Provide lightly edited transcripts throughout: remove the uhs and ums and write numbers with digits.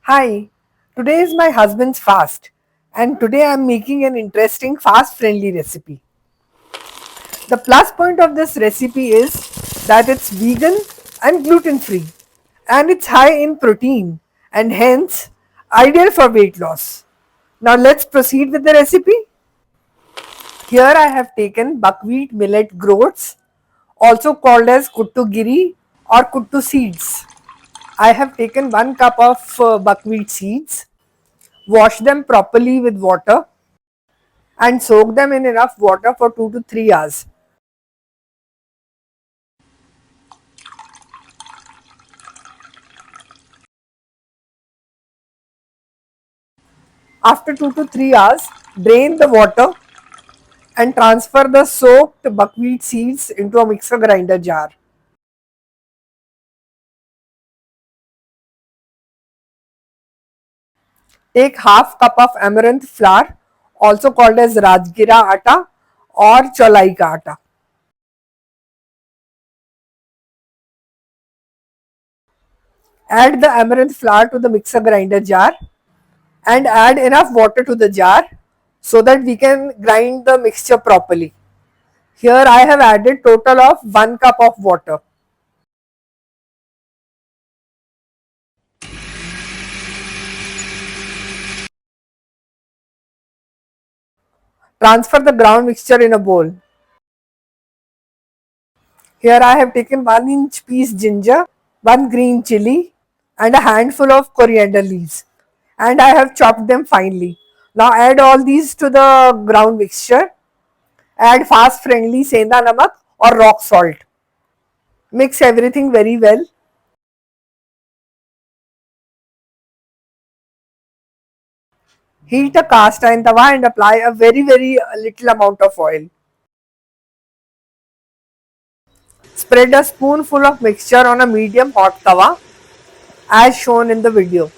Hi, today is my husband's fast, and today I'm making an interesting fast friendly recipe. The plus point of this recipe is that it's vegan and gluten free, and it's high in protein and hence ideal for weight loss. Now let's proceed with the recipe. Here I have taken buckwheat millet groats, also called as kuttu giri or kuttu seeds. I have taken 1 cup of buckwheat seeds. Wash them properly with water and soak them in enough water for 2 to 3 hours. After 2 to 3 hours, drain the water and transfer the soaked buckwheat seeds into a mixer grinder jar. Take half cup of amaranth flour, also called as Rajgira atta or Cholai ka atta. Add the amaranth flour to the mixer grinder jar and add enough water to the jar so that we can grind the mixture properly. Here I have added total of 1 cup of water. Transfer the ground mixture in a bowl. Here I have taken 1-inch piece ginger, 1 green chili and a handful of coriander leaves, and I have chopped them finely. Now add all these to the ground mixture. Add fast friendly senda namak or rock salt. Mix everything very well. Heat a cast iron tawa and apply a very little amount of oil. Spread a spoonful of mixture on a medium hot tawa as shown in the video.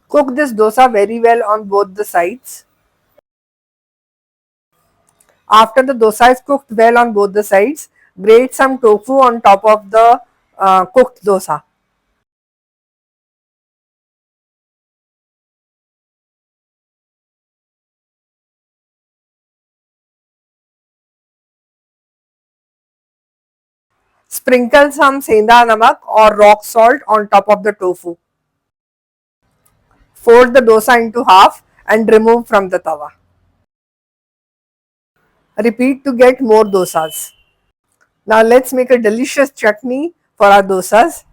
Cook this dosa very well on both the sides. After the dosa is cooked well on both the sides, grate some tofu on top of the cooked dosa. Sprinkle some senda namak or rock salt on top of the tofu. Fold the dosa into half and remove from the tawa. Repeat to get more dosas. Now let's make a delicious chutney for our dosas.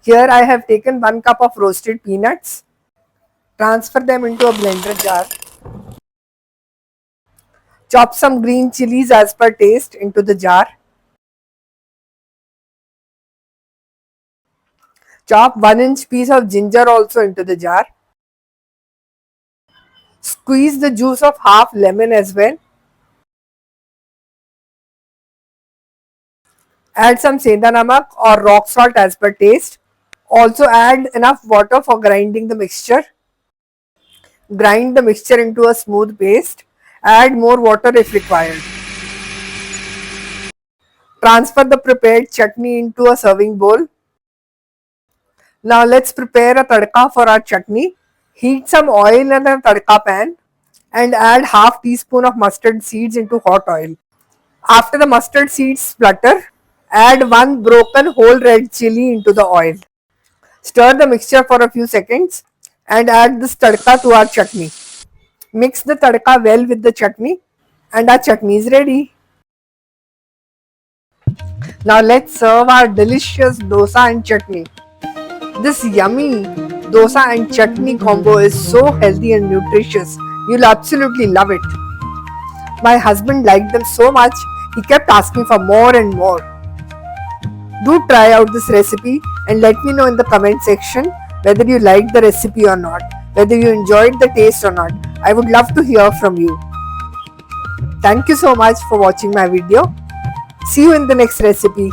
Here I have taken 1 cup of roasted peanuts. Transfer them into a blender jar. Chop some green chilies as per taste into the jar. Chop 1-inch piece of ginger also into the jar. Squeeze the juice of half lemon as well. Add some senda namak or rock salt as per taste. Also add enough water for grinding the mixture. Grind the mixture into a smooth paste. Add more water if required. Transfer the prepared chutney into a serving bowl. Now let's prepare a tadka for our chutney. Heat some oil in a tadka pan and add half teaspoon of mustard seeds into hot oil. After the mustard seeds splutter, add 1 broken whole red chili into the oil. Stir the mixture for a few seconds and add this tadka to our chutney. Mix the tadka well with the chutney and our chutney is ready. Now let's serve our delicious dosa and chutney. This yummy dosa and chutney combo is so healthy and nutritious. You'll absolutely love it. My husband liked them so much, he kept asking for more and more. Do try out this recipe and let me know in the comment section whether you liked the recipe or not, whether you enjoyed the taste or not. I would love to hear from you. Thank you so much for watching my video. See you in the next recipe.